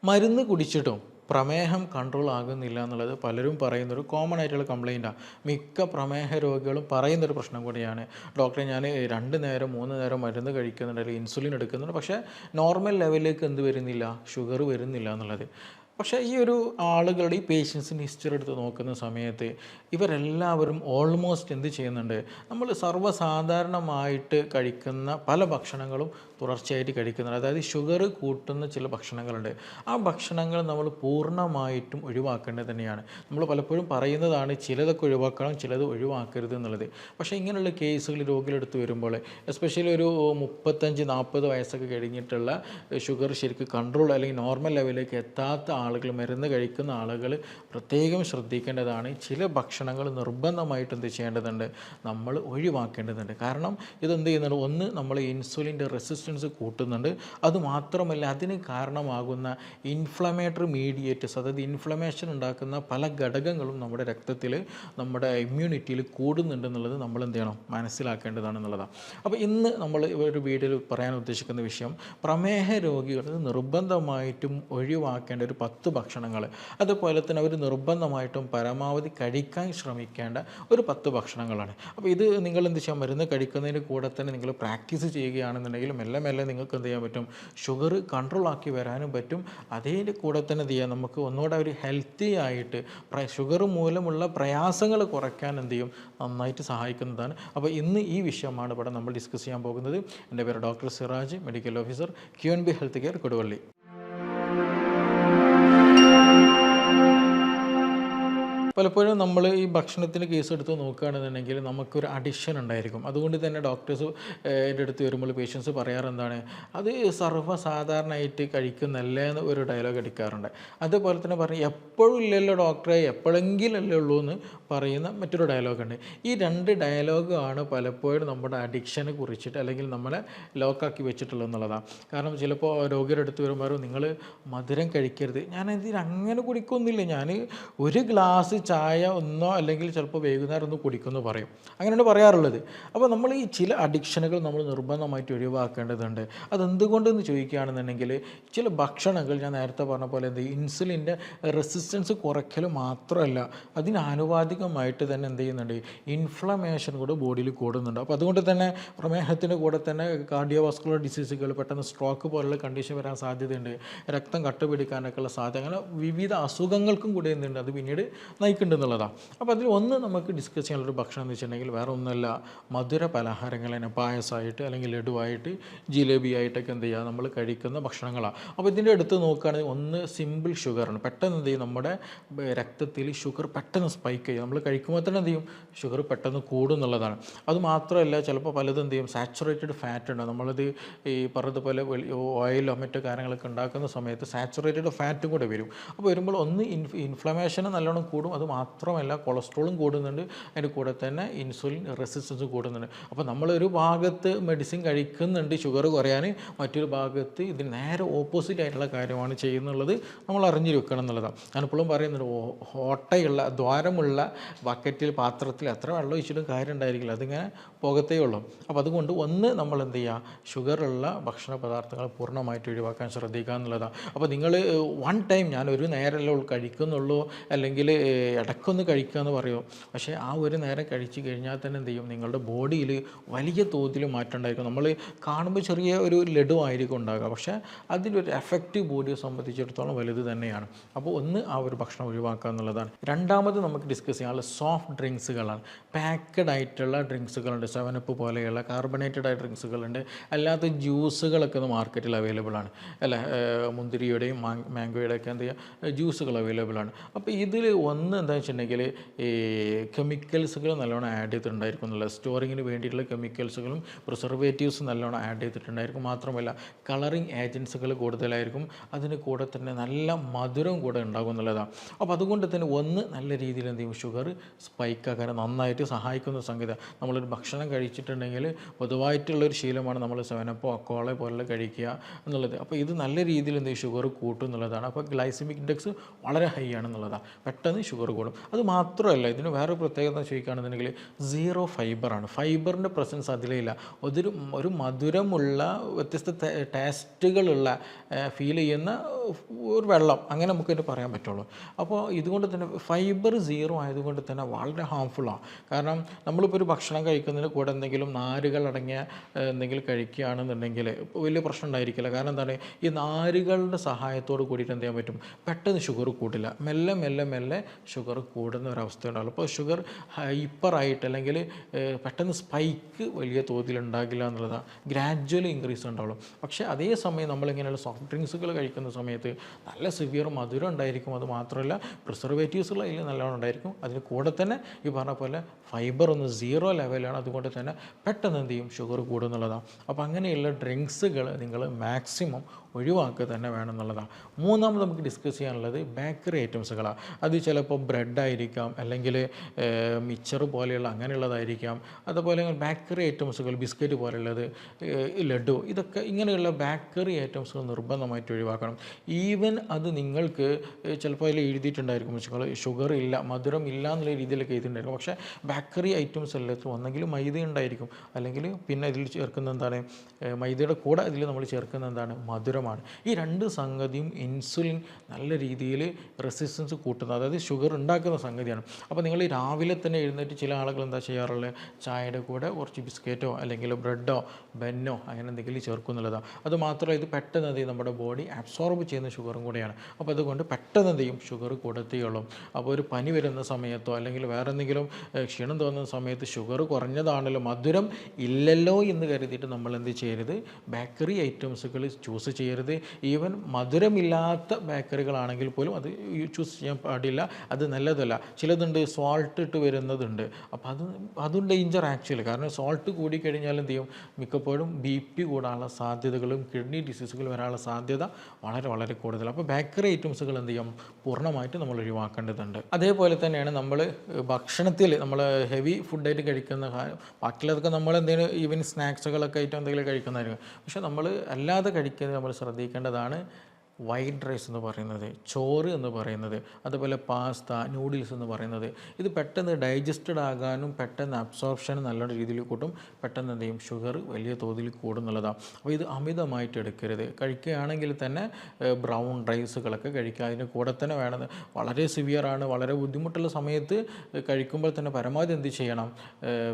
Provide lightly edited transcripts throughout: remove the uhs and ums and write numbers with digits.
മരുന്ന് കുടിച്ചിട്ടും പ്രമേഹം കൺട്രോൾ ആകുന്നില്ല എന്നുള്ളത് പലരും പറയുന്നൊരു കോമൺ ആയിട്ടുള്ള കംപ്ലയിൻറ്റാണ്. മിക്ക പ്രമേഹ രോഗികളും പറയുന്നൊരു പ്രശ്നം കൂടിയാണ്. ഡോക്ടറെ ഞാൻ 2 നേരം 3 നേരം മരുന്ന് കഴിക്കുന്നുണ്ട്, അല്ലെങ്കിൽ ഇൻസുലിൻ എടുക്കുന്നുണ്ട്, പക്ഷേ നോർമൽ ലെവലിലേക്ക് എന്ത് വരുന്നില്ല, ഷുഗർ വരുന്നില്ല എന്നുള്ളത്. പക്ഷേ ഈ ഒരു ആളുകളുടെ ഈ പേഷ്യൻസിൻ്റെ ഹിസ്റ്ററി എടുത്ത് നോക്കുന്ന സമയത്ത് ഇവരെല്ലാവരും ഓൾമോസ്റ്റ് എന്ത് ചെയ്യുന്നുണ്ട്, നമ്മൾ സർവ്വസാധാരണമായിട്ട് കഴിക്കുന്ന പല ഭക്ഷണങ്ങളും തുടർച്ചയായിട്ട് കഴിക്കുന്നുണ്ട്. അതായത് ഷുഗർ കൂട്ടുന്ന ചില ഭക്ഷണങ്ങളുണ്ട്. ആ ഭക്ഷണങ്ങൾ നമ്മൾ പൂർണ്ണമായിട്ടും ഒഴിവാക്കേണ്ടത് തന്നെയാണ്. നമ്മൾ പലപ്പോഴും പറയുന്നതാണ് ചിലതൊക്കെ ഒഴിവാക്കണം, ചിലത് ഒഴിവാക്കരുത് എന്നുള്ളത്. പക്ഷേ ഇങ്ങനെയുള്ള കേസുകൾ രോഗികളെടുത്ത് വരുമ്പോൾ, എസ്പെഷ്യലി ഒരു 35-40 വയസ്സൊക്കെ കഴിഞ്ഞിട്ടുള്ള ഷുഗർ ശരിക്കും കൺട്രോൾ അല്ലെങ്കിൽ നോർമൽ ലെവലിലേക്ക് എത്താത്ത ആളുകൾ, മരുന്ന് കഴിക്കുന്ന ആളുകൾ പ്രത്യേകം ശ്രദ്ധിക്കേണ്ടതാണ്. ചില ഭക്ഷണങ്ങൾ നിർബന്ധമായിട്ട് എന്ത് ചെയ്യേണ്ടതുണ്ട്, നമ്മൾ ഒഴിവാക്കേണ്ടതുണ്ട്. കാരണം ഇതെന്ത് ചെയ്യുന്നുണ്ട്, ഒന്ന് നമ്മൾ ഇൻസുലിൻ്റെ റെസിസ്റ്റൻസ് കൂട്ടുന്നുണ്ട്. അതുമാത്രമല്ല അതിന് കാരണമാകുന്ന ഇൻഫ്ലമേറ്ററി മീഡിയേറ്റേഴ്സ്, അതായത് ഇൻഫ്ലമേഷൻ ഉണ്ടാക്കുന്ന പല ഘടകങ്ങളും നമ്മുടെ രക്തത്തിൽ, നമ്മുടെ ഇമ്മ്യൂണിറ്റിയിൽ കൂടുന്നുണ്ടെന്നുള്ളത് നമ്മൾ എന്ത് ചെയ്യണം, മനസ്സിലാക്കേണ്ടതാണെന്നുള്ളതാണ്. അപ്പോൾ ഇന്ന് നമ്മൾ ഒരു വീഡിയോയിൽ പറയാൻ ഉദ്ദേശിക്കുന്ന വിഷയം, പ്രമേഹ രോഗികൾ നിർബന്ധമായിട്ടും ഒഴിവാക്കേണ്ട ഒരു 10 ഭക്ഷണങ്ങൾ, അതുപോലെ തന്നെ അവർ നിർബന്ധമായിട്ടും പരമാവധി കഴിക്കാൻ ശ്രമിക്കേണ്ട ഒരു 10 ഭക്ഷണങ്ങളാണ്. അപ്പോൾ ഇത് നിങ്ങൾ എന്ത് ചെയ്യാം, മരുന്ന് കഴിക്കുന്നതിന് കൂടെ തന്നെ നിങ്ങൾ പ്രാക്ടീസ് ചെയ്യുകയാണെന്നുണ്ടെങ്കിൽ മെല്ലെ മെല്ലെ നിങ്ങൾക്ക് എന്ത് ചെയ്യാൻ പറ്റും, ഷുഗർ കൺട്രോൾ ആക്കി വരാനും പറ്റും. അതിൻ്റെ കൂടെ തന്നെ എന്ത് ചെയ്യാം, നമുക്ക് ഒന്നുകൂടെ ഒരു ഹെൽത്തി ആയിട്ട് ഷുഗർ മൂലമുള്ള പ്രയാസങ്ങൾ കുറയ്ക്കാൻ എന്ത് ചെയ്യും, നന്നായിട്ട് സഹായിക്കുന്നതാണ്. അപ്പോൾ ഇന്ന് ഈ വിഷയമാണ് ഇവിടെ നമ്മൾ ഡിസ്കസ് ചെയ്യാൻ പോകുന്നത്. എൻ്റെ പേര് doctor Siraj, medical officer, QNB health care, Koduvally. പലപ്പോഴും നമ്മൾ ഈ ഭക്ഷണത്തിൻ്റെ കേസ് എടുത്ത് നോക്കുകയാണെന്നുണ്ടെങ്കിൽ നമുക്കൊരു അഡിക്ഷൻ ഉണ്ടായിരിക്കും. അതുകൊണ്ട് തന്നെ ഡോക്ടേഴ്സ് എൻ്റെ അടുത്ത് വരുമ്പോൾ പേഷ്യൻസ് പറയാറെന്താണ്, അത് സർവ്വസാധാരണമായിട്ട് കഴിക്കുന്നല്ലേ എന്ന് ഒരു ഡയലോഗ് അടിക്കാറുണ്ട്. അതുപോലെ തന്നെ പറഞ്ഞ് എപ്പോഴും ഇല്ലല്ലോ ഡോക്ടറെ, എപ്പോഴെങ്കിലല്ലേ ഉള്ളൂ എന്ന് പറയുന്ന മറ്റൊരു ഡയലോഗുണ്ട്. ഈ 2 ഡയലോഗാണ് പലപ്പോഴും നമ്മുടെ അഡിക്ഷനെ കുറിച്ചിട്ട് അല്ലെങ്കിൽ നമ്മളെ ലോക്കാക്കി വെച്ചിട്ടുള്ളത് എന്നുള്ളതാണ്. കാരണം ചിലപ്പോൾ രോഗിയുടെ അടുത്ത് വരുമ്പോൾ നിങ്ങൾ മധുരം കഴിക്കരുത്, ഞാൻ ഇതിന് അങ്ങനെ കുടിക്കൊന്നുമില്ല, ഞാൻ ഒരു ഗ്ലാസ് ചായ ഒന്നോ അല്ലെങ്കിൽ ചിലപ്പോൾ വൈകുന്നേരം ഒന്ന് കുടിക്കുമെന്ന് പറയും. അങ്ങനെയാണ് പറയാറുള്ളത്. അപ്പോൾ നമ്മൾ ഈ ചില അഡിക്ഷനുകൾ നമ്മൾ നിർബന്ധമായിട്ട് ഒഴിവാക്കേണ്ടതുണ്ട്. അതെന്തുകൊണ്ടെന്ന് ചോദിക്കുകയാണെന്നുണ്ടെങ്കിൽ, ചില ഭക്ഷണങ്ങൾ ഞാൻ നേരത്തെ പറഞ്ഞ പോലെ എന്ത് ഇൻസുലിൻ്റെ റെസിസ്റ്റൻസ് കുറയ്ക്കൽ മാത്രമല്ല, അതിനാനുപാതികമായിട്ട് തന്നെ എന്ത് ചെയ്യുന്നുണ്ട്, ഇൻഫ്ലമേഷൻ കൂടെ ബോഡിയിൽ കൂടുന്നുണ്ട്. അപ്പോൾ അതുകൊണ്ട് തന്നെ പ്രമേഹത്തിൻ്റെ കൂടെ തന്നെ കാർഡിയോവാസ്കുലർ ഡിസീസുകൾ, പെട്ടെന്ന് സ്ട്രോക്ക് പോലുള്ള കണ്ടീഷൻ വരാൻ സാധ്യതയുണ്ട്, രക്തം കട്ടപിടിക്കാനൊക്കെയുള്ള സാധ്യത, അങ്ങനെ വിവിധ അസുഖങ്ങൾക്കും കൂടെ എന്തുണ്ട്, അത് പിന്നീട് നയിക്കുന്നുണ്ടെന്നുള്ളതാണ്. അപ്പോൾ അതിൽ ഒന്ന് നമുക്ക് ഡിസ്കസ് ചെയ്യാനുള്ളൊരു ഭക്ഷണം എന്ന് വെച്ചിട്ടുണ്ടെങ്കിൽ വേറെ ഒന്നുമല്ല, മധുര പലഹാരങ്ങൾ തന്നെ, പായസമായിട്ട് അല്ലെങ്കിൽ ലഡുവായിട്ട് ജിലേബി ആയിട്ടൊക്കെ എന്ത് ചെയ്യുക, നമ്മൾ കഴിക്കുന്ന ഭക്ഷണങ്ങളാണ്. അപ്പോൾ ഇതിൻ്റെ അടുത്ത് നോക്കുകയാണെങ്കിൽ ഒന്ന് സിമ്പിൾ ഷുഗറാണ്. പെട്ടെന്ന് എന്ത് ചെയ്യും, നമ്മുടെ രക്തത്തിൽ ഷുഗർ പെട്ടെന്ന് സ്പൈക്ക് ചെയ്യും. നമ്മൾ കഴിക്കുമ്പോൾ തന്നെ എന്ത് ചെയ്യും, ഷുഗർ പെട്ടെന്ന് കൂടും എന്നുള്ളതാണ്. അതുമാത്രമല്ല ചിലപ്പോൾ പലതും എന്ത് ചെയ്യും, സാച്ചുറേറ്റഡ് ഫാറ്റ് ഉണ്ട്. നമ്മളത് ഈ പറഞ്ഞതുപോലെ ഓയിലോ മറ്റു കാര്യങ്ങളൊക്കെ ഉണ്ടാക്കുന്ന സമയത്ത് സാച്ചുറേറ്റഡ് ഫാറ്റും കൂടെ വരും. അപ്പോൾ വരുമ്പോൾ ഒന്ന് ഇൻഫ്ലമേഷന് നല്ലോണം കൂടും, അത് മാത്രമല്ല കൊളസ്ട്രോളും കൂടുന്നുണ്ട്, അതിൻ്റെ കൂടെ തന്നെ ഇൻസുലിൻ റെസിസ്റ്റൻസ് കൂടുന്നുണ്ട്. അപ്പോൾ നമ്മളൊരു ഭാഗത്ത് മെഡിസിൻ കഴിക്കുന്നുണ്ട് ഷുഗർ കുറയാൻ, മറ്റൊരു ഭാഗത്ത് ഇതിന് നേരെ ഓപ്പോസിറ്റ് ആയിട്ടുള്ള കാര്യമാണ് ചെയ്യുന്നുള്ളത് നമ്മൾ അറിഞ്ഞിരിക്കണം എന്നുള്ളതാണ്. ഞാനിപ്പോഴും പറയുന്നുണ്ട്, ഓട്ടയുള്ള ദ്വാരമുള്ള ബക്കറ്റിൽ പാത്രത്തിൽ എത്ര വെള്ളം ഒഴിച്ചിട്ടും കാര്യം ഉണ്ടായിരിക്കില്ല, അതിങ്ങനെ പോകത്തേ ഉള്ളൂ. അപ്പോൾ അതുകൊണ്ട് ഒന്ന് നമ്മൾ എന്ത് ചെയ്യുക, ഷുഗറുള്ള ഭക്ഷണ പദാർത്ഥങ്ങൾ പൂർണ്ണമായിട്ട് ഒഴിവാക്കാൻ ശ്രദ്ധിക്കുക എന്നുള്ളതാണ്. അപ്പോൾ നിങ്ങൾ വൺ ടൈം ഞാൻ ഒരു നേരമല്ലേ കഴിക്കുന്നുള്ളൂ, അല്ലെങ്കിൽ ഇടയ്ക്കൊന്ന് കഴിക്കുക എന്ന് പറയുമോ, പക്ഷേ ആ ഒരു നേരം കഴിച്ച് കഴിഞ്ഞാൽ തന്നെ എന്ത് ചെയ്യും, നിങ്ങളുടെ ബോഡിയിൽ വലിയ തോതിൽ മാറ്റം ഉണ്ടായിരിക്കും. നമ്മൾ കാണുമ്പോൾ ചെറിയ ഒരു ലഡു ആയിരിക്കും ഉണ്ടാകുക, പക്ഷേ അതിലൊരു എഫക്റ്റ് ബോഡിയെ സംബന്ധിച്ചിടത്തോളം വലുത് തന്നെയാണ്. അപ്പോൾ ഒന്ന് ആ ഒരു ഭക്ഷണം ഒഴിവാക്കുക എന്നുള്ളതാണ്. രണ്ടാമത് നമുക്ക് ഡിസ്കസ് ചെയ്യാനുള്ള സോഫ്റ്റ് ഡ്രിങ്ക്സുകളാണ്. പാക്കഡ് ആയിട്ടുള്ള ഡ്രിങ്ക്സുകളുണ്ട്, 7up പോലെയുള്ള കാർബണേറ്റഡ് ആയ ഡ്രിങ്ക്സുകളുണ്ട്, അല്ലാത്ത ജ്യൂസുകളൊക്കെ മാർക്കറ്റിൽ അവൈലബിൾ ആണ് അല്ലേ, മുന്തിരിയുടെയും മാംഗോയുടെയൊക്കെ എന്ത് ചെയ്യുക, ജ്യൂസുകൾ അവൈലബിൾ ആണ്. അപ്പോൾ ഇതിൽ ഒന്ന് എന്താ വെച്ചിട്ടുണ്ടെങ്കിൽ ഈ കെമിക്കൽസുകൾ നല്ലോണം ആഡ് ചെയ്തിട്ടുണ്ടായിരിക്കും എന്നുള്ളത്, സ്റ്റോറിങ്ങിന് വേണ്ടിയിട്ടുള്ള കെമിക്കൽസുകളും പ്രിസർവേറ്റീവ്സ് നല്ലോണം ആഡ് ചെയ്തിട്ടുണ്ടായിരിക്കും. മാത്രമല്ല കളറിങ് ഏജൻസുകൾ കൂടുതലായിരിക്കും, അതിന് കൂടെ തന്നെ നല്ല മധുരം കൂടെ ഉണ്ടാകും എന്നുള്ളതാണ്. അപ്പോൾ അതുകൊണ്ട് തന്നെ ഒന്ന് നല്ല രീതിയിൽ എന്ത് ചെയ്യും, ഷുഗർ സ്പൈക്കാക്കാൻ നന്നായിട്ട് സഹായിക്കുന്ന സംഗതി. നമ്മളൊരു ഭക്ഷണം കഴിച്ചിട്ടുണ്ടെങ്കിൽ പൊതുവായിട്ടുള്ളൊരു ശീലമാണ് നമ്മൾ 7up അക്കോള പോലുള്ള കഴിക്കുക എന്നുള്ളത്. അപ്പോൾ ഇത് നല്ല രീതിയിൽ എന്ത് ചെയ്യും, ഷുഗർ കൂട്ടും എന്നുള്ളതാണ്. അപ്പോൾ ഗ്ലൈസമിക് ഇൻഡെക്സ് വളരെ ഹൈ ആണെന്നുള്ളതാണ്, പെട്ടെന്ന് ഷുഗർ കൂടും. അത് മാത്രമല്ല ഇതിന് വേറൊരു പ്രത്യേകത ചോദിക്കുകയാണെന്നുണ്ടെങ്കിൽ സീറോ ഫൈബറാണ്. ഫൈബറിൻ്റെ പ്രസൻസ് അതിലില്ല. ഒരു മധുരമുള്ള വ്യത്യസ്ത ടേസ്റ്റുകളുള്ള ഫീൽ ചെയ്യുന്ന ഒരു വെള്ളം അങ്ങനെ നമുക്കിത് പറയാൻ പറ്റുള്ളൂ. അപ്പോൾ ഇതുകൊണ്ട് തന്നെ ഫൈബർ സീറോ ആയതുകൊണ്ട് തന്നെ വളരെ ഹാംഫുള്ളാണ്. കാരണം നമ്മളിപ്പോൾ ഒരു ഭക്ഷണം കഴിക്കുന്നതിന് കൂടെ എന്തെങ്കിലും നാരുകൾ അടങ്ങിയ എന്തെങ്കിലും കഴിക്കുകയാണെന്നുണ്ടെങ്കിൽ വലിയ പ്രശ്നം ഉണ്ടായിരിക്കില്ല. കാരണം എന്താണ്, ഈ നാരുകളുടെ സഹായത്തോട് കൂടിയിട്ട് എന്ത് ചെയ്യാൻ പറ്റും, പെട്ടെന്ന് ഷുഗർ കൂട്ടില്ല. മെല്ലെ മെല്ലെ മെല്ലെ ഷുഗർ കൂടുന്ന ഒരവസ്ഥ ഉണ്ടാവുള്ളൂ. അപ്പോൾ ഷുഗർ ഹൈപ്പറായിട്ട് അല്ലെങ്കിൽ പെട്ടെന്ന് സ്പൈക്ക് വലിയ തോതിൽ ഉണ്ടാകില്ല എന്നുള്ളതാണ്. ഗ്രാജ്വലി ഇൻക്രീസ് ഉണ്ടാവുള്ളൂ. പക്ഷേ അതേസമയം നമ്മളിങ്ങനെയുള്ള സോഫ്റ്റ് ഡ്രിങ്ക്സുകൾ കഴിക്കുന്ന സമയത്ത് നല്ല സിവിയർ മധുരം ഉണ്ടായിരിക്കും. അത് മാത്രമല്ല പ്രിസർവേറ്റീവ്സുകൾ അതിൽ നല്ലോണം ഉണ്ടായിരിക്കും. അതിന് കൂടെ തന്നെ ഈ പറഞ്ഞ പോലെ ഫൈബർ ഒന്ന് സീറോ ലെവലാണ്. അതുകൊണ്ട് തന്നെ പെട്ടെന്ന് എന്ത് ചെയ്യും, ഷുഗർ കൂടുന്നുള്ളതാണ്. അപ്പോൾ അങ്ങനെയുള്ള ഡ്രിങ്ക്സുകൾ നിങ്ങൾ മാക്സിമം ഒഴിവാക്കുക തന്നെ വേണം എന്നുള്ളതാണ്. മൂന്നാമത് നമുക്ക് ഡിസ്കസ് ചെയ്യാനുള്ളത് ബേക്കറി ഐറ്റംസുകളാണ്. അത് ചിലപ്പോൾ ബ്രെഡായിരിക്കാം, അല്ലെങ്കിൽ മിച്ചർ പോലെയുള്ള അങ്ങനെയുള്ളതായിരിക്കാം. അതുപോലെ ബേക്കറി ഐറ്റംസുകൾ ബിസ്ക്കറ്റ് പോലെയുള്ളത്, ലഡു, ഇതൊക്കെ ഇങ്ങനെയുള്ള ബേക്കറി ഐറ്റംസുകൾ നിർബന്ധമായിട്ട് ഒഴിവാക്കണം. ഈവൻ അത് നിങ്ങൾക്ക് ചിലപ്പോൾ അതിൽ എഴുതിയിട്ടുണ്ടായിരിക്കും ഷുഗർ ഇല്ല, മധുരം ഇല്ല എന്നുള്ള രീതിയിലൊക്കെ എഴുതിയിട്ടുണ്ടായിരിക്കും. പക്ഷേ ബേക്കറി ഐറ്റംസ് എല്ലാത്തിലും ഒന്നെങ്കിൽ മൈദ ഉണ്ടായിരിക്കും, അല്ലെങ്കിൽ പിന്നെ ഇതിൽ ചേർക്കുന്ന എന്താണ്, മൈദയുടെ കൂടെ അതിൽ നമ്മൾ ചേർക്കുന്ന എന്താണ്, മധുരമാണ്. ഈ രണ്ട് സംഗതിയും ഇൻസുലിൻ നല്ല രീതിയിൽ റെസിസ്റ്റൻസ് കൂട്ടുന്നത്, അതായത് ഷുഗർ ഉണ്ടാക്കുന്ന സംഗതിയാണ്. അപ്പോൾ നിങ്ങൾ രാവിലെ തന്നെ എഴുന്നേറ്റ് ചില ആളുകൾ എന്താ ചെയ്യാറുള്ളത്, ചായയുടെ കൂടെ കുറച്ച് ബിസ്ക്കറ്റോ അല്ലെങ്കിൽ ബ്രെഡോ ബന്നോ അങ്ങനെ എന്തെങ്കിലും ചേർക്കുന്നുള്ളതാണ്. അത് മാത്രമല്ല ഇത് പെട്ടെന്ന് എന്ത് ചെയ്യും, നമ്മുടെ ബോഡി അബ്സോർബ് ചെയ്യുന്ന ഷുഗറും കൂടെയാണ്. അപ്പോൾ അതുകൊണ്ട് പെട്ടെന്ന് എന്ത് ചെയ്യും, ഷുഗർ കൂടത്തേയുള്ളൂ. അപ്പോൾ ഒരു പനി വരുന്ന സമയത്തോ അല്ലെങ്കിൽ വേറെ എന്തെങ്കിലും ക്ഷീണം തോന്നുന്ന സമയത്ത് ഷുഗർ കുറഞ്ഞതാണല്ലോ, മധുരം ഇല്ലല്ലോ എന്ന് കരുതിയിട്ട് നമ്മൾ എന്ത് ചെയ്യരുത്, ബേക്കറി ഐറ്റംസുകൾ ചൂസ് ചെയ്യരുത്. ഈവൻ മധുരമില്ലാത്ത ബേക്കറികളാണെങ്കിൽ പോലും അത് ചൂസ് ചെയ്യാൻ പാടില്ല. അത് നല്ലതല്ല. ചിലതുണ്ട് സോൾട്ട് ഇട്ട് വരുന്നതുണ്ട്. അപ്പോൾ അതും ഡേഞ്ചർ ആക്ച്വലി. കാരണം സോൾട്ട് കൂടിക്കഴിഞ്ഞാൽ എന്ത് ചെയ്യും, മിക്കപ്പോഴും BP കൂടാനുള്ള സാധ്യതകളും കിഡ്നി ഡിസീസുകൾ വരാനുള്ള സാധ്യത വളരെ വളരെ കൂടുതലാണ്. അപ്പോൾ ബേക്കറി ഐറ്റംസുകൾ എന്ത് ചെയ്യും, പൂർണ്ണമായിട്ട് നമ്മൾ ഒഴിവാക്കേണ്ടതുണ്ട്. അതേപോലെ തന്നെയാണ് നമ്മൾ ഭക്ഷണത്തിൽ നമ്മൾ ഹെവി ഫുഡായിട്ട് കഴിക്കുന്ന ബാക്കിയുള്ളതൊക്കെ നമ്മൾ എന്തെങ്കിലും ഈവൻ സ്നാക്സുകളൊക്കെ ആയിട്ട് എന്തെങ്കിലും കഴിക്കുന്നതായിരിക്കും. പക്ഷേ നമ്മൾ അല്ലാതെ കഴിക്കുന്നത് നമ്മൾ ശ്രദ്ധിക്കേണ്ടതാണ്. വൈറ്റ് റൈസ് എന്ന് പറയുന്നത്, ചോറ് എന്ന് പറയുന്നത്, അതുപോലെ പാസ്ത, നൂഡിൽസ് എന്ന് പറയുന്നത്, ഇത് പെട്ടെന്ന് ഡൈജസ്റ്റഡ് ആകാനും പെട്ടെന്ന് അബ്സോർപ്ഷനും നല്ല രീതിയിൽ കൂട്ടും. പെട്ടെന്ന് എന്ത് ചെയ്യും, ഷുഗർ വലിയ തോതിൽ കൂടുന്നുള്ളതാണ്. അപ്പോൾ ഇത് അമിതമായിട്ട് എടുക്കരുത്. കഴിക്കുകയാണെങ്കിൽ തന്നെ ബ്രൗൺ റൈസുകളൊക്കെ കഴിക്കുക. അതിന് കൂടെ തന്നെ വേണം, വളരെ സിവിയറാണ്, വളരെ ബുദ്ധിമുട്ടുള്ള സമയത്ത് കഴിക്കുമ്പോൾ തന്നെ പരമാവധി എന്ത് ചെയ്യണം,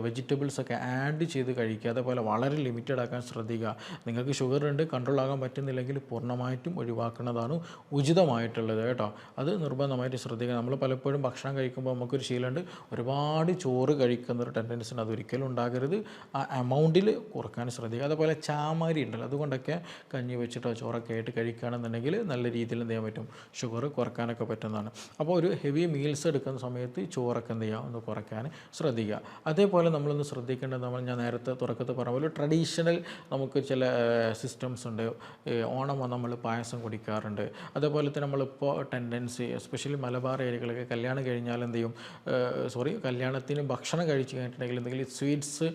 വെജിറ്റബിൾസൊക്കെ ആഡ് ചെയ്ത് കഴിക്കുക. അതേപോലെ വളരെ ലിമിറ്റഡ് ആക്കാൻ ശ്രദ്ധിക്കുക. നിങ്ങൾക്ക് ഷുഗർ ഉണ്ട്, കൺട്രോൾ ആകാൻ പറ്റുന്നില്ലെങ്കിൽ പൂർണ്ണമായിട്ടും ഒഴിവാക്കുക ാണ് ഉചിതമായിട്ടുള്ളത് കേട്ടോ. അത് നിർബന്ധമായിട്ട് ശ്രദ്ധിക്കുക. നമ്മൾ പലപ്പോഴും ഭക്ഷണം കഴിക്കുമ്പോൾ നമുക്കൊരു ശീലമുണ്ട്, ഒരുപാട് ചോറ് കഴിക്കുന്നൊരു ടെൻഡൻസി ഉണ്ട്. അതൊരിക്കലും ഉണ്ടാകരുത്. ആ എമൗണ്ടിൽ കുറക്കാൻ ശ്രദ്ധിക്കുക. അതുപോലെ ചാമാരി ഉണ്ടല്ലോ, അതുകൊണ്ടൊക്കെ കഞ്ഞി വെച്ചിട്ടോ ചോറൊക്കെ ആയിട്ട് കഴിക്കുകയാണെന്നുണ്ടെങ്കിൽ നല്ല രീതിയിൽ എന്ത് ചെയ്യാൻ പറ്റും, ഷുഗർ കുറക്കാനൊക്കെ പറ്റുന്നതാണ്. അപ്പോൾ ഒരു ഹെവി മീൽസ് എടുക്കുന്ന സമയത്ത് ചോറൊക്കെ എന്ത് ചെയ്യുക, ഒന്ന് കുറയ്ക്കാൻ ശ്രദ്ധിക്കുക. അതേപോലെ നമ്മളൊന്ന് ശ്രദ്ധിക്കേണ്ടത്, ഞാൻ നേരത്തെ തുടക്കത്തിൽ പറഞ്ഞ പോലെ ട്രഡീഷണൽ നമുക്ക് ചില സിസ്റ്റംസ് ഉണ്ട്. ഓണം വന്ന് നമ്മൾ പായസം കുടിക്കാറുണ്ട്. അതേപോലെ തന്നെ നമ്മളിപ്പോൾ ടെൻഡൻസി എസ്പെഷ്യലി മലബാർ ഏരിയകളൊക്കെ കല്യാണം കഴിഞ്ഞാൽ എന്ത് ചെയ്യും, കല്യാണത്തിന് ഭക്ഷണം കഴിച്ച് കഴിഞ്ഞിട്ടുണ്ടെങ്കിൽ എന്തെങ്കിലും സ്വീറ്റ്സ്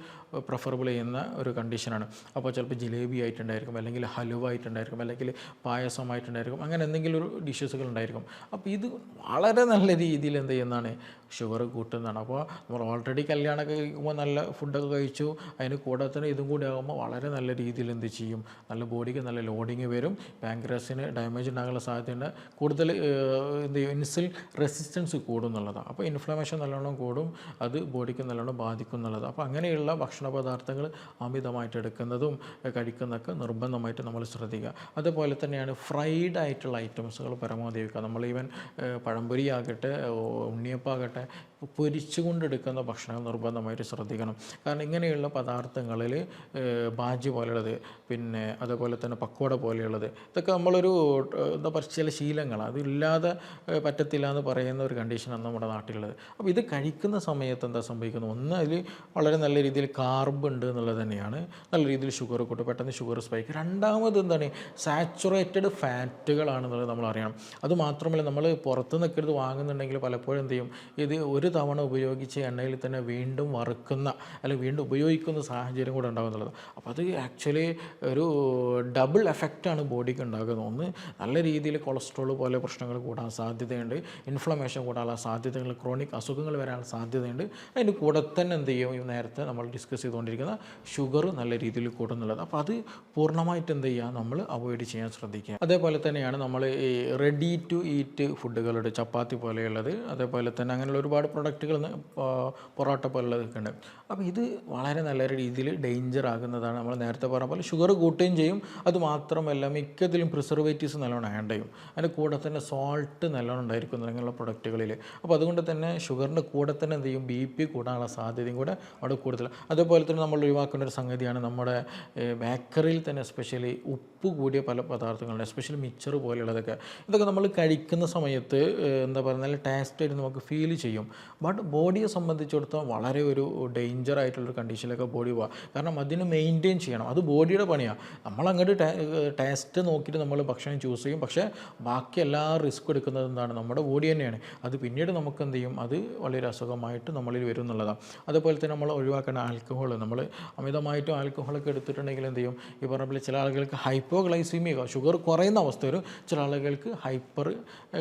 പ്രിഫറബിൾ ചെയ്യുന്ന ഒരു കണ്ടീഷനാണ്. അപ്പോൾ ചിലപ്പോൾ ജിലേബി ആയിട്ടുണ്ടായിരിക്കും, അല്ലെങ്കിൽ ഹലുവ ആയിട്ടുണ്ടായിരിക്കും, അല്ലെങ്കിൽ പായസമായിട്ടുണ്ടായിരിക്കും, അങ്ങനെ എന്തെങ്കിലും ഒരു ഡിഷസുകൾ ഉണ്ടായിരിക്കും. അപ്പോൾ ഇത് വളരെ നല്ല രീതിയിൽ എന്ത് ചെയ്യുന്നതാണ്, ഷുഗർ കൂട്ടുന്നതാണ്. അപ്പോൾ നമ്മൾ ഓൾറെഡി കല്യാണമൊക്കെ കഴിക്കുമ്പോൾ നല്ല ഫുഡൊക്കെ കഴിച്ചു, അതിന് കൂടെ തന്നെ ഇതും കൂടി ആകുമ്പോൾ വളരെ നല്ല രീതിയിൽ എന്ത് ചെയ്യും, നല്ല ബോഡിക്ക് നല്ല ലോഡിങ് വരും. പാങ്ക്രാസിന് ഡാമേജ് ഉണ്ടാകാനുള്ള സാധ്യതയുണ്ട്. കൂടുതൽ എന്ത് ചെയ്യും, ഇൻസുലിൻ റെസിസ്റ്റൻസ് കൂടും എന്നുള്ളതാണ്. അപ്പോൾ ഇൻഫ്ലമേഷൻ നല്ലോണം കൂടും, അത് ബോഡിക്ക് നല്ലോണം ബാധിക്കും എന്നുള്ളത്. അപ്പോൾ അങ്ങനെയുള്ള ഭക്ഷണ പദാർത്ഥങ്ങൾ അമിതമായിട്ട് എടുക്കുന്നതും കഴിക്കുന്നതൊക്കെ നിർബന്ധമായിട്ട് നമ്മൾ ശ്രദ്ധിക്കുക. അതുപോലെ തന്നെയാണ് ഫ്രൈഡ് ആയിട്ടുള്ള ഐറ്റംസുകൾ പരമാവധി വയ്ക്കുക. നമ്മൾ ഈവൻ പഴംപൊരി ആകട്ടെ, ഉണ്ണിയപ്പാകട്ടെ, പൊരിച്ചു കൊണ്ടെടുക്കുന്ന ഭക്ഷണങ്ങൾ നിർബന്ധമായിട്ട് ശ്രദ്ധിക്കണം. കാരണം ഇങ്ങനെയുള്ള പദാർത്ഥങ്ങളിൽ ബാജി പോലെയുള്ളത്, പിന്നെ അതുപോലെ തന്നെ പക്കോട പോലെയുള്ളത്, ഇതൊക്കെ നമ്മളൊരു എന്താ പറയുക, ചില ശീലങ്ങളാണ്. അതില്ലാതെ പറ്റത്തില്ല എന്ന് പറയുന്ന ഒരു കണ്ടീഷനാണ് നമ്മുടെ നാട്ടിലുള്ളത്. അപ്പോൾ ഇത് കഴിക്കുന്ന സമയത്ത് എന്താ സംഭവിക്കുന്നത്, ഒന്ന് അതിൽ വളരെ നല്ല രീതിയിൽ കാർബ് ഉണ്ട് എന്നുള്ളത് തന്നെയാണ്, നല്ല രീതിയിൽ ഷുഗർ കൂട്ടും, പെട്ടെന്ന് ഷുഗർ സ്പൈക്ക്. രണ്ടാമത് എന്താണ്, സാച്ചുറേറ്റഡ് ഫാറ്റുകളാണെന്നുള്ളത് നമ്മൾ അറിയണം. അതുമാത്രമല്ല നമ്മൾ പുറത്ത് നിൽക്കരുത് വാങ്ങുന്നുണ്ടെങ്കിൽ പലപ്പോഴും എന്ത് ചെയ്യും, ഇത് ഒരു ഒരു തവണ ഉപയോഗിച്ച എണ്ണയിൽ തന്നെ വീണ്ടും വറുക്കുന്ന അല്ലെങ്കിൽ വീണ്ടും ഉപയോഗിക്കുന്ന സാഹചര്യം കൂടെ ഉണ്ടാകുന്നുള്ളത്. അപ്പോൾ അത് ആക്ച്വലി ഒരു ഡബിൾ എഫക്റ്റാണ് ബോഡിക്ക് ഉണ്ടാകുന്നത്. ഒന്ന്, നല്ല രീതിയിൽ കൊളസ്ട്രോൾ പോലെ പ്രശ്നങ്ങൾ കൂടാൻ സാധ്യതയുണ്ട്, ഇൻഫ്ലമേഷൻ കൂടാനുള്ള സാധ്യതകൾ, ക്രോണിക് അസുഖങ്ങൾ വരാനുള്ള സാധ്യതയുണ്ട്. അതിൻ്റെ കൂടെ തന്നെ എന്ത് ചെയ്യും, നേരത്തെ നമ്മൾ ഡിസ്കസ് ചെയ്തുകൊണ്ടിരിക്കുന്ന ഷുഗർ നല്ല രീതിയിൽ കൂടുന്നുള്ളത്. അപ്പോൾ അത് പൂർണ്ണമായിട്ട് എന്ത് ചെയ്യുക, നമ്മൾ അവോയ്ഡ് ചെയ്യാൻ ശ്രദ്ധിക്കുക. അതേപോലെ തന്നെയാണ് നമ്മൾ ഈ റെഡി ടു ഈറ്റ് ഫുഡുകളുടെ ചപ്പാത്തി പോലെയുള്ളത്, അതേപോലെ തന്നെ അങ്ങനെയുള്ള ഒരുപാട് പ്രൊഡക്റ്റുകൾ, പൊറോട്ട പോലുള്ളതൊക്കെ ഉണ്ട്. അപ്പോൾ ഇത് വളരെ നല്ല രീതിയിൽ ഡേഞ്ചർ ആകുന്നതാണ്. നമ്മൾ നേരത്തെ പറഞ്ഞ പോലെ ഷുഗർ കൂട്ടുകയും ചെയ്യും. അതുമാത്രമല്ല മിക്കതിലും പ്രിസർവേറ്റീവ്സ് നല്ലോണം ആഡ് ചെയ്യും. അതിൻ്റെ കൂടെ തന്നെ സോൾട്ട് നല്ലോണം ഉണ്ടായിരിക്കും അങ്ങനെയുള്ള പ്രൊഡക്റ്റുകളിൽ. അപ്പോൾ അതുകൊണ്ട് തന്നെ ഷുഗറിൻ്റെ കൂടെ തന്നെ എന്ത് ചെയ്യും, BP കൂടാനുള്ള സാധ്യതയും കൂടെ അവിടെ കൂടുതൽ. അതേപോലെ തന്നെ നമ്മൾ ഒഴിവാക്കേണ്ട ഒരു സംഗതിയാണ് നമ്മുടെ ബേക്കറിയിൽ തന്നെ എസ്പെഷ്യലി ഉപ്പ് കൂടിയ പല പദാർത്ഥങ്ങളുണ്ട്, എസ്പെഷ്യലി മിക്സർ പോലെയുള്ളതൊക്കെ. ഇതൊക്കെ നമ്മൾ കഴിക്കുന്ന സമയത്ത് എന്താ പറയുക, നല്ല ടേസ്റ്റായിട്ട് നമുക്ക് ഫീൽ ചെയ്യും. ബട്ട് ബോഡിയെ സംബന്ധിച്ചിടത്തോളം വളരെ ഒരു ഡേഞ്ചർ ആയിട്ടുള്ളൊരു കണ്ടീഷനിലൊക്കെ ബോഡി പോകാം. കാരണം അതിന് മെയിൻറ്റെയിൻ ചെയ്യണം, അത് ബോഡിയുടെ പണിയാണ്. നമ്മളങ്ങോട്ട് ടേസ്റ്റ് നോക്കിയിട്ട് നമ്മൾ ഭക്ഷണം ചൂസ് ചെയ്യും, പക്ഷേ ബാക്കി എല്ലാ റിസ്ക് എടുക്കുന്നത് എന്താണ്, നമ്മുടെ ബോഡി തന്നെയാണ്. അത് പിന്നീട് നമുക്ക് എന്ത് ചെയ്യും, അത് വളരെ അസുഖമായിട്ട് നമ്മളിൽ വരും എന്നുള്ളതാണ്. അതുപോലെ തന്നെ നമ്മൾ ഒഴിവാക്കേണ്ട ആൽക്കഹോൾ. നമ്മൾ അമിതമായിട്ടും ആൽക്കഹോളൊക്കെ എടുത്തിട്ടുണ്ടെങ്കിൽ എന്ത് ചെയ്യും, ഈ പറഞ്ഞ പോലെ ചില ആളുകൾക്ക് ഹൈപ്പോഗ്ലൈസീമിയ, ഷുഗർ കുറയുന്ന അവസ്ഥ വരും, ചില ആളുകൾക്ക് ഹൈപ്പർ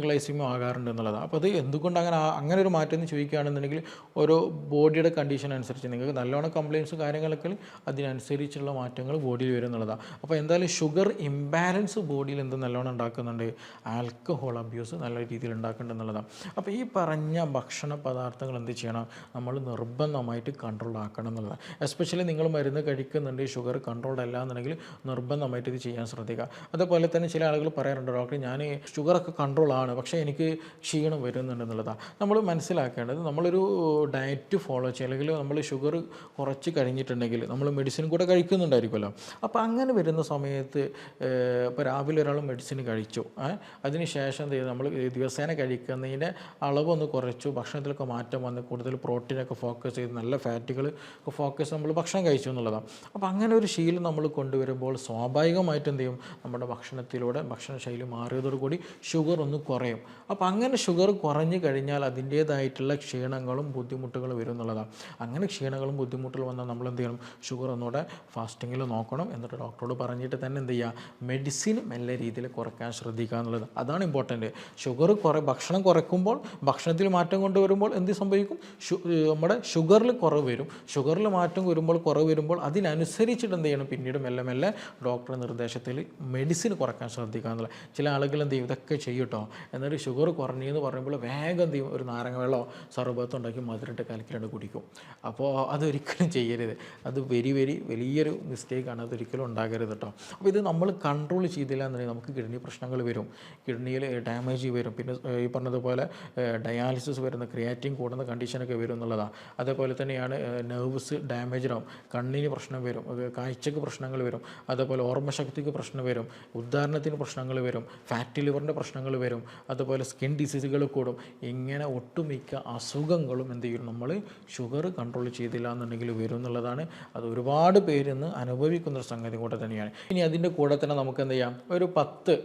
ഗ്ലൈസീമിയ ആകാറുണ്ട് എന്നുള്ളതാണ്. അപ്പോൾ അത് എന്തുകൊണ്ട് അങ്ങനെ ഒരു മാറ്റം എന്ന് ചോദിക്കുകയാണെന്നുണ്ടെങ്കിൽ ഓരോ ബോഡിയുടെ കണ്ടീഷൻ അനുസരിച്ച് നിങ്ങൾക്ക് നല്ലോണം കംപ്ലയിൻസ് കാര്യങ്ങളൊക്കെ അതിനനുസരിച്ചുള്ള മാറ്റങ്ങൾ ബോഡിയിൽ വരും എന്നുള്ളതാണ്. അപ്പോൾ എന്തായാലും ഷുഗർ ഇംബാലൻസ് ബോഡിയിൽ എന്ത് നല്ലോണം ഉണ്ടാക്കുന്നുണ്ട്, ആൽക്കഹോൾ അബ്യൂസ് നല്ല രീതിയിൽ ഉണ്ടാക്കുന്നുണ്ട് എന്നുള്ളതാണ്. അപ്പോൾ ഈ പറഞ്ഞ ഭക്ഷണ പദാർത്ഥങ്ങൾ എന്ത് ചെയ്യണം, നമ്മൾ നിർബന്ധമായിട്ട് കൺട്രോൾ ആക്കണം എന്നുള്ളതാണ്. എസ്പെഷ്യലി നിങ്ങൾ മരുന്ന് കഴിക്കുന്നുണ്ട്, ഷുഗർ കൺട്രോൾഡ് അല്ല എന്നുണ്ടെങ്കിൽ നിർബന്ധമായിട്ട് ഇത് ചെയ്യാൻ ശ്രദ്ധിക്കുക. അതുപോലെ തന്നെ ചില ആളുകൾ പറയാറുണ്ട്, ഡോക്ടർ ഞാൻ ഷുഗറൊക്കെ കൺട്രോളാണ് പക്ഷേ എനിക്ക് ക്ഷീണം വരുന്നുണ്ട് എന്നുള്ളതാണ്. നമ്മൾ മനസ്സിലാക്കേണ്ടത്, നമ്മളൊരു ഡയറ്റ് ഫോളോ ചെയ്യുക, അല്ലെങ്കിൽ നമ്മൾ ഷുഗർ കുറച്ച് കഴിഞ്ഞിട്ടുണ്ടെങ്കിൽ നമ്മൾ മെഡിസിൻ കൂടെ കഴിക്കുന്നുണ്ടായിരിക്കുമല്ലോ. അപ്പോൾ അങ്ങനെ വരുന്ന സമയത്ത് ഇപ്പോൾ രാവിലെ ഒരാൾ മെഡിസിൻ കഴിച്ചു, അതിന് ശേഷം എന്ത് ചെയ്തു, നമ്മൾ ദിവസേന കഴിക്കുന്നതിൻ്റെ അളവൊന്ന് കുറച്ചു, ഭക്ഷണത്തിലൊക്കെ മാറ്റം വന്ന് കൂടുതൽ പ്രോട്ടീനൊക്കെ ഫോക്കസ് ചെയ്ത് നല്ല ഫാറ്റുകൾ ഫോക്കസ് നമ്മൾ ഭക്ഷണം കഴിച്ചു എന്നുള്ളതാണ്. അപ്പോൾ അങ്ങനെ ഒരു ശീലം നമ്മൾ കൊണ്ടുവരുമ്പോൾ സ്വാഭാവികമായിട്ട് എന്ത് ചെയ്യും, നമ്മുടെ ഭക്ഷണത്തിലൂടെ ഭക്ഷണശൈലി മാറിയതോടുകൂടി ഷുഗർ ഒന്ന് കുറയും. അപ്പോൾ അങ്ങനെ ഷുഗർ കുറഞ്ഞു കഴിഞ്ഞാൽ അതിൻ്റേതായിട്ടുള്ള ക്ഷീണങ്ങളും ബുദ്ധിമുട്ടുകളും വരും എന്നുള്ളതാണ്. അങ്ങനെ ക്ഷീണങ്ങളും ബുദ്ധിമുട്ടുകളും വന്നാൽ നമ്മൾ എന്ത് ചെയ്യണം, ഷുഗർ ഒന്നുകൂടെ ഫാസ്റ്റിങ്ങിൽ നോക്കണം. എന്നിട്ട് ഡോക്ടറോട് പറഞ്ഞിട്ട് തന്നെ എന്ത് ചെയ്യുക, മെഡിസിൻ നല്ല രീതിയിൽ കുറയ്ക്കാൻ ശ്രദ്ധിക്കുക എന്നുള്ളത്, അതാണ് ഇമ്പോർട്ടൻറ്റ്. ഭക്ഷണം കുറയ്ക്കുമ്പോൾ, ഭക്ഷണത്തിൽ മാറ്റം കൊണ്ടുവരുമ്പോൾ എന്ത് സംഭവിക്കും, നമ്മുടെ ഷുഗറിൽ കുറവ് വരും. ഷുഗറിൽ മാറ്റം കുറവ് വരുമ്പോൾ അതിനനുസരിച്ചിട്ട് എന്ത് ചെയ്യണം, പിന്നീട് മെല്ലെ മെല്ലെ ഡോക്ടറുടെ നിർദ്ദേശത്തിൽ മെഡിസിൻ കുറയ്ക്കാൻ ശ്രദ്ധിക്കുക എന്നുള്ളത്. ചില ആളുകൾ എന്ത് ചെയ്യും, ഇതൊക്കെ ചെയ്യട്ടോ, എന്നിട്ട് ഷുഗർ കുറഞ്ഞു എന്ന് പറയുമ്പോൾ വേഗം എന്ത് ചെയ്യും, ഒരു നാരങ്ങ വെള്ളമോ സർബത്തോ ഉണ്ടാക്കി മധുരട്ട് കലക്കിലാണ്ട് കുടിക്കും. അപ്പോൾ അതൊരിക്കലും ചെയ്യരുത്. അത് വലിയൊരു മിസ്റ്റേക്കാണ്, അതൊരിക്കലും ഉണ്ടാകരുത് കേട്ടോ. അപ്പോൾ ഇത് നമ്മൾ കൺട്രോൾ ചെയ്തില്ല എന്നുണ്ടെങ്കിൽ നമുക്ക് കിഡ്നി പ്രശ്നങ്ങൾ വരും, കിഡ്നിയിൽ ഡാമേജ് വരും, പിന്നെ ഈ പറഞ്ഞതുപോലെ ഡയാലിസിസ് വരുന്ന, ക്രിയാറ്റിൻ കൂടുന്ന കണ്ടീഷനൊക്കെ വരും എന്നുള്ളതാണ്. അതേപോലെ തന്നെയാണ് നെർവ്സ് ഡാമേജ് ആവും, കണ്ണിന് പ്രശ്നം വരും, കാഴ്ചക്ക് പ്രശ്നങ്ങൾ വരും, അതേപോലെ ഓർമ്മശക്തിക്ക് പ്രശ്നം വരും, ഉദാഹരണത്തിന് പ്രശ്നങ്ങൾ വരും, ഫാറ്റി ലിവറിൻ്റെ പ്രശ്നങ്ങൾ വരും, അതുപോലെ സ്കിൻ ഡിസീസുകൾ കൂടും. ഇങ്ങനെ ഒട്ടുമിക്ക അസുഖങ്ങളും എന്ത് ചെയ്യും, നമ്മൾ ഷുഗർ കൺട്രോൾ ചെയ്തില്ല എന്നുണ്ടെങ്കിൽ വരും എന്നുള്ളതാണ്. അത് ഒരുപാട് പേരിന്ന് അനുഭവിക്കുന്നൊരു സംഗതി കൂടെ തന്നെയാണ്. ഇനി അതിൻ്റെ കൂടെ തന്നെ നമുക്ക് എന്ത് ചെയ്യാം, ഒരു 10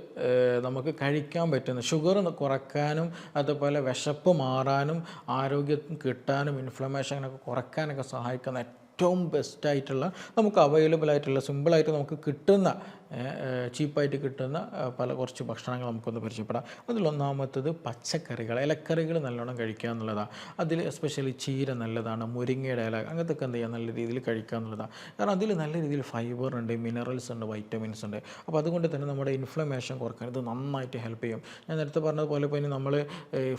നമുക്ക് കഴിക്കാൻ പറ്റുന്ന ഷുഗർ കുറയ്ക്കാനും അതുപോലെ വിശപ്പ് മാറാനും ആരോഗ്യം കിട്ടാനും ഇൻഫ്ലമേഷനൊക്കെ കുറയ്ക്കാനൊക്കെ സഹായിക്കുന്ന ഏറ്റവും ബെസ്റ്റായിട്ടുള്ള, നമുക്ക് അവൈലബിൾ ആയിട്ടുള്ള, സിമ്പിളായിട്ട് നമുക്ക് കിട്ടുന്ന, ചീപ്പായിട്ട് കിട്ടുന്ന കുറച്ച് ഭക്ഷണങ്ങൾ നമുക്കൊന്ന് പരിചയപ്പെടാം. അതിലൊന്നാമത്തത് പച്ചക്കറികൾ, ഇലക്കറികൾ നല്ലോണം കഴിക്കുക എന്നുള്ളതാണ്. അതിൽ എസ്പെഷ്യലി ചീര നല്ലതാണ്, മുരിങ്ങയുടെ ഇല, അങ്ങനത്തെ ഒക്കെ എന്ത് ചെയ്യുക, നല്ല രീതിയിൽ കഴിക്കുക എന്നുള്ളതാണ്. കാരണം അതിൽ നല്ല രീതിയിൽ ഫൈബർ ഉണ്ട്, മിനറൽസ് ഉണ്ട്, വൈറ്റമിൻസ് ഉണ്ട്. അപ്പോൾ അതുകൊണ്ട് തന്നെ നമ്മുടെ ഇൻഫ്ലമേഷൻ കുറക്കാൻ ഇത് നന്നായിട്ട് ഹെൽപ്പ് ചെയ്യും. ഞാൻ നേരത്തെ പറഞ്ഞതുപോലെ ഇപ്പോൾ നമ്മൾ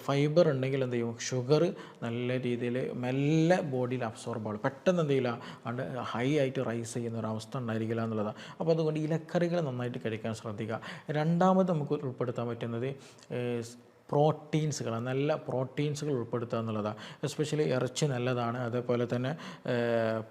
ഫൈബർ ഉണ്ടെങ്കിൽ എന്ത് ചെയ്യും, ഷുഗർ നല്ല രീതിയിൽ മെല്ലെ ബോഡിയിൽ അബ്സോർബ് ആവും, പെട്ടെന്ന് എന്ത് ചെയ്യില്ല, അത് ഹൈ ആയിട്ട് റൈസ് ചെയ്യുന്ന ഒരു അവസ്ഥ ഉണ്ടായിരിക്കില്ല എന്നുള്ളതാണ്. അപ്പോൾ അതുകൊണ്ട് ഇലക്കറികൾ നന്നായിട്ട് കഴിക്കാൻ ശ്രദ്ധിക്കുക. രണ്ടാമത് നമുക്ക് ഉൾപ്പെടുത്താൻ പറ്റുന്നത് പ്രോട്ടീൻസുകൾ, നല്ല പ്രോട്ടീൻസുകൾ ഉൾപ്പെടുത്തുക എന്നുള്ളതാണ്. എസ്പെഷ്യലി ഇറച്ചി നല്ലതാണ്, അതേപോലെ തന്നെ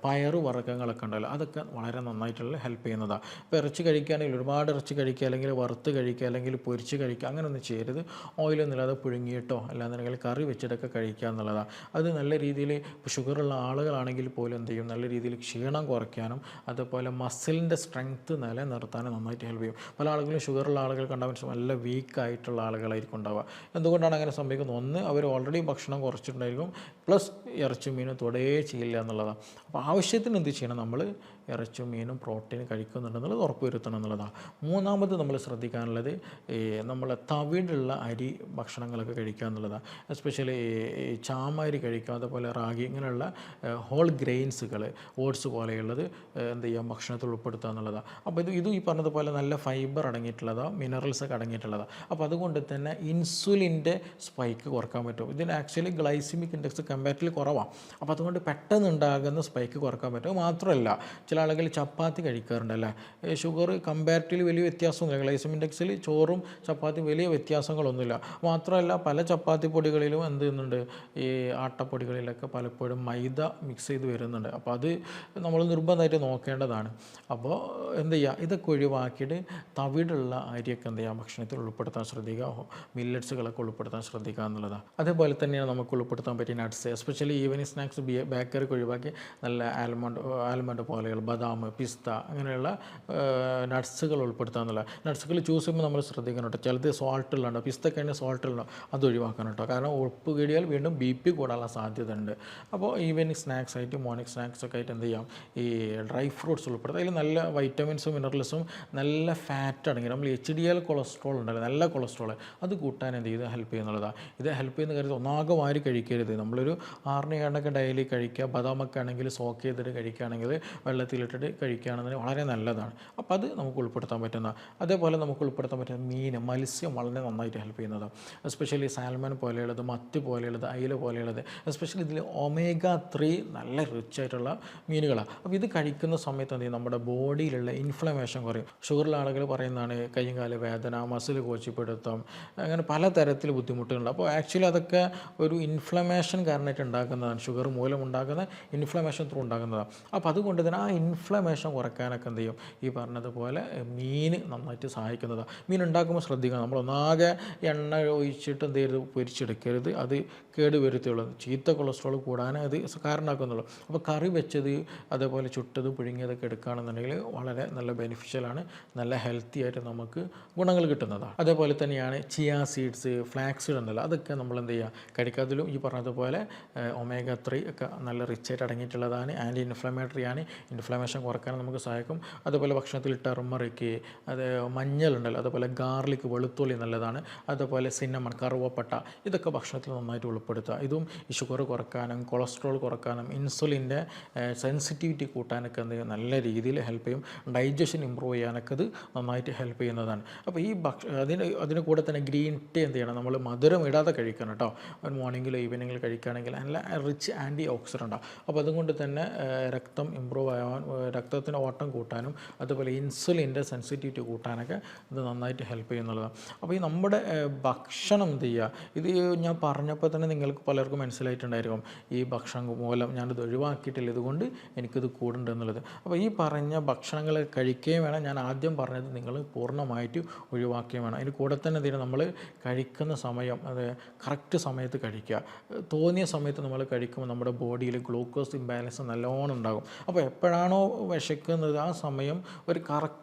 പയറ് വർഗ്ഗങ്ങളൊക്കെ ഉണ്ടല്ലോ, അതൊക്കെ വളരെ നന്നായിട്ടുള്ള ഹെൽപ്പ് ചെയ്യുന്നതാണ്. ഇപ്പോൾ ഇറച്ചി കഴിക്കുകയാണെങ്കിൽ ഒരുപാട് ഇറച്ചി കഴിക്കുക, അല്ലെങ്കിൽ വറുത്ത് കഴിക്കുക, അല്ലെങ്കിൽ പൊരിച്ച് കഴിക്കുക, അങ്ങനെ ഒന്നും ചെയ്യരുത്. ഓയിലൊന്നുമില്ലാതെ പുഴുങ്ങിയിട്ടോ അല്ലാന്നുണ്ടെങ്കിൽ കറി വെച്ചിട്ടൊക്കെ കഴിക്കുക എന്നുള്ളതാണ്. അത് നല്ല രീതിയിൽ ഷുഗറുള്ള ആളുകളാണെങ്കിൽ പോലും എന്ത് ചെയ്യും, നല്ല രീതിയിൽ ക്ഷീണം കുറയ്ക്കാനും അതുപോലെ മസിലിൻ്റെ സ്ട്രെങ്ത്ത് നിലനിർത്താനും നന്നായിട്ട് ഹെൽപ്പ് ചെയ്യും. പല ആളുകളും ഷുഗറുള്ള ആളുകൾ കണ്ടാൽ നല്ല വീക്കായിട്ടുള്ള ആളുകളായിരിക്കും ഉണ്ടാവുക. എന്തുകൊണ്ടാണ് അങ്ങനെ സംഭവിക്കുന്നത്? ഒന്ന്, അവർ ഓൾറെഡി ഭക്ഷണം കുറച്ചിട്ടുണ്ടായിരിക്കും, പ്ലസ് ഇറച്ചി മീനും തൊടേ ചെയ്യില്ല എന്നുള്ളതാണ്. അപ്പോൾ ആവശ്യത്തിന് എന്ത് ചെയ്യണം? നമ്മൾ ഇറച്ചും മീനും പ്രോട്ടീൻ കഴിക്കുന്നുണ്ടെന്നുള്ളത് ഉറപ്പ് വരുത്തണം എന്നുള്ളതാണ്. മൂന്നാമത് നമ്മൾ ശ്രദ്ധിക്കാനുള്ളത് നമ്മളെ തവിടുള്ള അരി ഭക്ഷണങ്ങളൊക്കെ കഴിക്കുക എന്നുള്ളതാണ്. എസ്പെഷ്യലി ചാമ അരി കഴിക്കുക, അതുപോലെ റാഗി, ഇങ്ങനെയുള്ള ഹോൾ ഗ്രെയിൻസുകൾ, ഓട്സ് പോലെയുള്ളത് എന്ത് ചെയ്യാം? ഭക്ഷണത്തിൽ ഉൾപ്പെടുത്തുക എന്നുള്ളതാണ്. അപ്പോൾ ഇത് ഈ പറഞ്ഞതുപോലെ നല്ല ഫൈബർ അടങ്ങിയിട്ടുള്ളതാണ്, മിനറൽസൊക്കെ അടങ്ങിയിട്ടുള്ളതാണ്. അപ്പോൾ അതുകൊണ്ട് തന്നെ ഇൻസുലിൻ്റെ സ്പൈക്ക് കുറക്കാൻ പറ്റും. ഇതിന് ആക്ച്വലി ഗ്ലൈസിമിക് ഇൻഡെക്സ് കമ്പാരിറ്റീവ്ലി കുറവാണ്. അപ്പോൾ അതുകൊണ്ട് പെട്ടെന്ന് ഉണ്ടാകുന്ന സ്പൈക്ക് കുറക്കാൻ പറ്റും. മാത്രമല്ല, ചില ആളുകൾ ചപ്പാത്തി കഴിക്കാറുണ്ടല്ലേ, ഷുഗർ കമ്പാരിറ്റീവ്ലി വലിയ വ്യത്യാസമൊന്നുമില്ല. ഗ്ലൈസിമിക് ഇൻഡെക്സിൽ ചോറും ചപ്പാത്തിയും വലിയ വ്യത്യാസങ്ങളൊന്നുമില്ല. മാത്രമല്ല, പല ചപ്പാത്തി പൊടികളിലും എന്ത് ചെയ്യുന്നുണ്ട്? ഈ ആട്ടപ്പൊടികളിലൊക്കെ പലപ്പോഴും മൈദ മിക്സ് ചെയ്ത് വരുന്നുണ്ട്. അപ്പോൾ അത് നമ്മൾ നിർബന്ധമായിട്ട് നോക്കേണ്ടതാണ്. അപ്പോൾ എന്ത് ചെയ്യുക? ഇതൊക്കെ ഒഴിവാക്കിയിട്ട് തവിടുള്ള അരിയൊക്കെ എന്ത് ചെയ്യുക? ഭക്ഷണത്തിൽ ഉൾപ്പെടുത്താൻ ശ്രദ്ധിക്കുക. മില്ലറ്റ്സുകളൊക്കെ ഉൾപ്പെടുത്താൻ ശ്രദ്ധിക്കുക എന്നുള്ളതാണ്. അതേപോലെ തന്നെയാണ് നമുക്ക് ഉൾപ്പെടുത്താൻ പറ്റിയ നട്ട്സ്, എസ്പെഷ്യലി ഈവനിങ് സ്നാക്സ് ബേക്കറിക്ക് ഒഴിവാക്കി നല്ല ആൽമണ്ട് പോലെയുള്ള ബദാം, പിസ്ത, അങ്ങനെയുള്ള നട്ട്സുകൾ ഉൾപ്പെടുത്തുക എന്നുള്ള. നട്ട്സുകൾ ചൂസ് ചെയ്യുമ്പോൾ നമ്മൾ ശ്രദ്ധിക്കണം കേട്ടോ. ചിലത് സോൾട്ടുള്ളതുണ്ട്, പിസ്തക്കാണെങ്കിൽ സോൾട്ടുള്ള, അത് ഒഴിവാക്കണം കേട്ടോ. കാരണം ഉപ്പ് കൂടിയാൽ വീണ്ടും BP കൂടാനുള്ള സാധ്യത ഉണ്ട്. അപ്പോൾ ഈവനിങ് സ്നാക്സ് ആയിട്ട്, മോർണിംഗ് സ്നാക്സ് ഒക്കെ ആയിട്ട് എന്ത് ചെയ്യാം? ഈ ഡ്രൈ ഫ്രൂട്ട്സ് ഉൾപ്പെടുത്തുക. അതിൽ നല്ല വൈറ്റമിൻസും മിനറൽസും നല്ല ഫാറ്റ് അടങ്ങി, നമ്മൾ HDL കൊളസ്ട്രോൾ ഉണ്ടല്ലോ, നല്ല കൊളസ്ട്രോൾ, അത് കൂട്ടാൻ എന്ത് ചെയ്ത് ഹെൽപ്പ് ചെയ്യുന്നുള്ളതാണ്. ഇത് ഹെൽപ്പ് ചെയ്യുന്ന കാര്യത്തിൽ ഒന്നാകെ വാരി കഴിക്കരുത്. നമ്മളൊരു 6 ഡെയിലി കഴിക്കുക. ബദാമൊക്കെ ആണെങ്കിൽ സോക്ക് ചെയ്തിട്ട് കഴിക്കുകയാണെങ്കിൽ, വെള്ളത്തിലിട്ടിട്ട് കഴിക്കുകയാണെന്നുണ്ടെങ്കിൽ വളരെ നല്ലതാണ്. അപ്പോൾ അത് നമുക്ക് ഉൾപ്പെടുത്താൻ പറ്റുന്ന. അതേപോലെ നമുക്ക് ഉൾപ്പെടുത്താൻ പറ്റുന്ന മത്സ്യം വളരെ നന്നായിട്ട് ഹെൽപ്പ് ചെയ്യുന്നതാണ്. എസ്പെഷ്യലി സാൽമൺ പോലെയുള്ളത്, മത്തി പോലെയുള്ളത്, അയില പോലെയുള്ളത്, എസ്പെഷ്യലി ഇതിൽ omega-3 നല്ല റിച്ച് ആയിട്ടുള്ള മീനുകളാണ്. അപ്പോൾ ഇത് കഴിക്കുന്ന സമയത്ത് എന്ത് ചെയ്യും? നമ്മുടെ ബോഡിയിലുള്ള ഇൻഫ്ലമേഷൻ കുറയും. ഷുഗറുള്ള ആളുകൾ പറയുന്നതാണ് കൈയും കാല് വേദന, മസിൽ കോച്ചിപ്പിടുത്തം, അങ്ങനെ പലതരത്തിൽ ബുദ്ധിമുട്ടുകളുണ്ട്. അപ്പോൾ ആക്ച്വലി അതൊക്കെ ഒരു ഇൻഫ്ലമേഷൻ കാരണമായിട്ട് ഉണ്ടാക്കുന്നതാണ്. ഷുഗർ മൂലം ഉണ്ടാകുന്ന ഇൻഫ്ലമേഷൻ ത്രൂ ഉണ്ടാകുന്നതാണ്. അപ്പോൾ അതുകൊണ്ട് തന്നെ ആ ഇൻഫ്ലമേഷൻ കുറയ്ക്കാനൊക്കെ എന്ത് ചെയ്യും? ഈ പറഞ്ഞതുപോലെ മീൻ നന്നായിട്ട് സഹായിക്കുന്നതാണ്. മീൻ ഉണ്ടാക്കുമ്പോൾ ശ്രദ്ധിക്കണം, നമ്മളൊന്നാകെ എണ്ണ ഒഴിച്ചിട്ട് എന്ത് ചെയ്യരുത്? പൊരിച്ചെടുക്കരുത്. അത് കേട് വരുത്തുള്ളൂ, ചീത്ത കൊളസ്ട്രോൾ കൂടാൻ അത് കാരണമാക്കുന്നുള്ളൂ. അപ്പോൾ കറി വെച്ചത്, അതേപോലെ ചുട്ടത്, പുഴുങ്ങിയതൊക്കെ എടുക്കുകയാണെന്നുണ്ടെങ്കിൽ വളരെ നല്ല ബെനിഫിഷ്യലാണ്, നല്ല ഹെൽത്തി ആയിട്ട് നമുക്ക് ഗുണങ്ങൾ കിട്ടുന്നതാണ്. അതേപോലെ തന്നെയാണ് ചിയ സീഡ്സ്, ഫ്ലാക്സ് സീഡ് ഉണ്ടല്ലോ, അതൊക്കെ നമ്മൾ എന്ത് ചെയ്യുക? കഴിക്കാതിലും ഈ പറഞ്ഞതുപോലെ omega-3 ഒക്കെ നല്ല റിച്ചായിട്ട് അടങ്ങിയിട്ടുള്ളതാണ്. ആൻറ്റി ഇൻഫ്ലമേറ്ററി ആണ്, ഇൻഫ്ലമേഷൻ കുറക്കാൻ നമുക്ക് സഹായിക്കും. അതുപോലെ ഭക്ഷണത്തിൽ ടെർമറിക്ക്, അത് മഞ്ഞളുണ്ടല്ലോ, അതുപോലെ ഗാർലിക്, വെളുത്തുള്ളി നല്ലതാണ്. അതുപോലെ സിന്നമൺ, കറുവപ്പട്ട, ഇതൊക്കെ ഭക്ഷണത്തിൽ നന്നായിട്ട് ഉൾപ്പെടുത്തുക. ഇതും ഈ ഷുഗർ കുറക്കാനും കൊളസ്ട്രോൾ കുറക്കാനും ഇൻസുലിൻ്റെ സെൻസിറ്റിവിറ്റി കൂട്ടാനൊക്കെ എന്ത് ചെയ്യും? നല്ല രീതിയിൽ ഹെൽപ്പ് ചെയ്യും. ഡൈജഷൻ ഇമ്പ്രൂവ് ചെയ്യാനൊക്കെ ഇത് നന്നായിട്ട് ഹെൽപ്പ് ചെയ്യുന്നതാണ്. അപ്പോൾ ഈ അതിന് കൂടെ തന്നെ ഗ്രീൻ ടീ എന്ത് ചെയ്യണം? നമ്മൾ മധുരം ഇടാതെ കഴിക്കണം കേട്ടോ. മോർണിംഗിലോ ഈവനിങ്ങിൽ കഴിക്കുകയാണെങ്കിൽ നല്ല റിച്ച് ആൻറ്റി ഓക്സിഡൻ്റാണ്. അപ്പോൾ അതുകൊണ്ട് തന്നെ രക്തം ഇമ്പ്രൂവ് ആവാൻ, രക്തത്തിൻ്റെ ഓട്ടം കൂട്ടാനും, അതുപോലെ ഇൻസുലിൻ്റെ സെൻസിറ്റിവിറ്റി കൂട്ടാനൊക്കെ ഇത് നന്നായിട്ട് ഹെൽപ്പ് ചെയ്യുന്നുള്ളതാണ്. അപ്പോൾ ഈ നമ്മുടെ ഭക്ഷണം എന്ത് ചെയ്യുക? ഇത് ഞാൻ പറഞ്ഞപ്പോൾ തന്നെ നിങ്ങൾക്ക് പലർക്കും മനസ്സിലായിട്ടുണ്ടായിരിക്കും, ഈ ഭക്ഷണം മൂലം ഞാനിത് ഒഴിവാക്കിയിട്ടില്ല, ഇതുകൊണ്ട് എനിക്കിത് കൂടുന്നുണ്ട് എന്നുള്ളത്. അപ്പോൾ ഈ പറഞ്ഞ ഭക്ഷണങ്ങൾ കഴിക്കുകയും വേണം. ഞാൻ ആദ്യം പറഞ്ഞത് നിങ്ങൾ പൂർണ്ണമായിട്ട് ഒഴിവാക്കുകയും വേണം. അതിന് കൂടെ തന്നെ എന്തെങ്കിലും നമ്മൾ കഴിക്കുന്ന സമയം, അത് കറക്റ്റ് സമയത്ത് കഴിക്കുക. തോന്നിയ സമയത്ത് നമ്മൾ കഴിക്കുമ്പോൾ നമ്മുടെ ബോഡിയിൽ ഗ്ലൂക്കോസ് ഇംബാലൻസ് നല്ലോണം ഉണ്ടാകും. അപ്പോൾ എപ്പോഴാണോ വിശക്കുന്നത് ആ സമയം ഒരു കറക്റ്റ്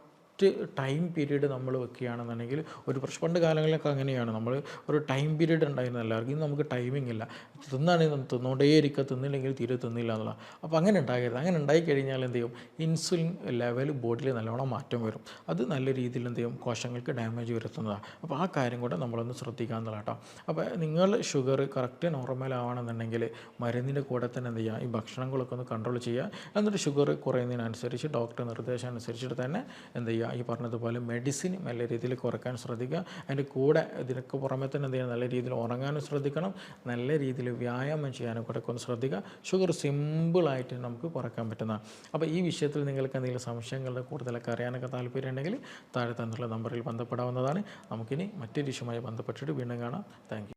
ടൈം പീരീഡ് നമ്മൾ വെക്കുകയാണെന്നുണ്ടെങ്കിൽ ഒരു പ്രശ്നം. പണ്ട് കാലങ്ങളിലൊക്കെ അങ്ങനെയാണ്, നമ്മൾ ഒരു ടൈം പീരീഡ് ഉണ്ടായിരുന്നു എല്ലാവർക്കും. ഇന്ന് നമുക്ക് ടൈമിംഗ് ഇല്ല, തിന്നാണെങ്കിൽ തിന്നുകൊണ്ടേയിരിക്കുക, തിന്നില്ലെങ്കിൽ തീരെ തിന്നില്ല എന്നുള്ള. അപ്പോൾ അങ്ങനെ ഉണ്ടാകരുത്. അങ്ങനെ ഉണ്ടായിക്കഴിഞ്ഞാൽ എന്ത് ചെയ്യും? ഇൻസുലിൻ ലെവൽ ബോഡിയിൽ നല്ലോണം മാറ്റം വരും. അത് നല്ല രീതിയിൽ എന്ത് ചെയ്യും? കോശങ്ങൾക്ക് ഡാമേജ് വരുത്തുന്നതാണ്. അപ്പോൾ ആ കാര്യം കൂടെ നമ്മളൊന്ന് ശ്രദ്ധിക്കുക എന്നുള്ള കേട്ടോ. അപ്പോൾ നിങ്ങൾ ഷുഗർ കറക്റ്റ് നോർമൽ ആവണമെന്നുണ്ടെങ്കിൽ മരുന്നിൻ്റെ കൂടെ തന്നെ എന്ത് ചെയ്യുക? ഈ ഭക്ഷണങ്ങളൊക്കെ ഒന്ന് കൺട്രോൾ ചെയ്യുക. എന്നിട്ട് ഷുഗർ കുറയുന്നതിനനുസരിച്ച് ഡോക്ടർ നിർദ്ദേശം അനുസരിച്ചിട്ട് തന്നെ എന്ത് ചെയ്യുക? ഈ പറഞ്ഞതുപോലെ മെഡിസിൻ നല്ല രീതിയിൽ കുറയ്ക്കാൻ ശ്രദ്ധിക്കുക. അതിൻ്റെ കൂടെ ഇതിനൊക്കെ പുറമെ തന്നെ എന്ത് ചെയ്യുക? നല്ല രീതിയിൽ ഉറങ്ങാനും ശ്രദ്ധിക്കണം, നല്ല രീതിയിൽ വ്യായാമം ചെയ്യാനും കൂടെ ഒന്ന് ശ്രദ്ധിക്കുക. ഷുഗർ സിമ്പിളായിട്ട് നമുക്ക് കുറയ്ക്കാൻ പറ്റുന്നതാണ്. അപ്പോൾ ഈ വിഷയത്തിൽ നിങ്ങൾക്ക് എന്തെങ്കിലും സംശയങ്ങളുടെ കൂടുതലൊക്കെ അറിയാനൊക്കെ താല്പര്യം ഉണ്ടെങ്കിൽ താഴെ തന്നുള്ള നമ്പറിൽ ബന്ധപ്പെടാവുന്നതാണ്. നമുക്കിനി മറ്റൊരു ഇഷ്യൂമായി ബന്ധപ്പെട്ടിട്ട് വീണ്ടും കാണാം. Thank you.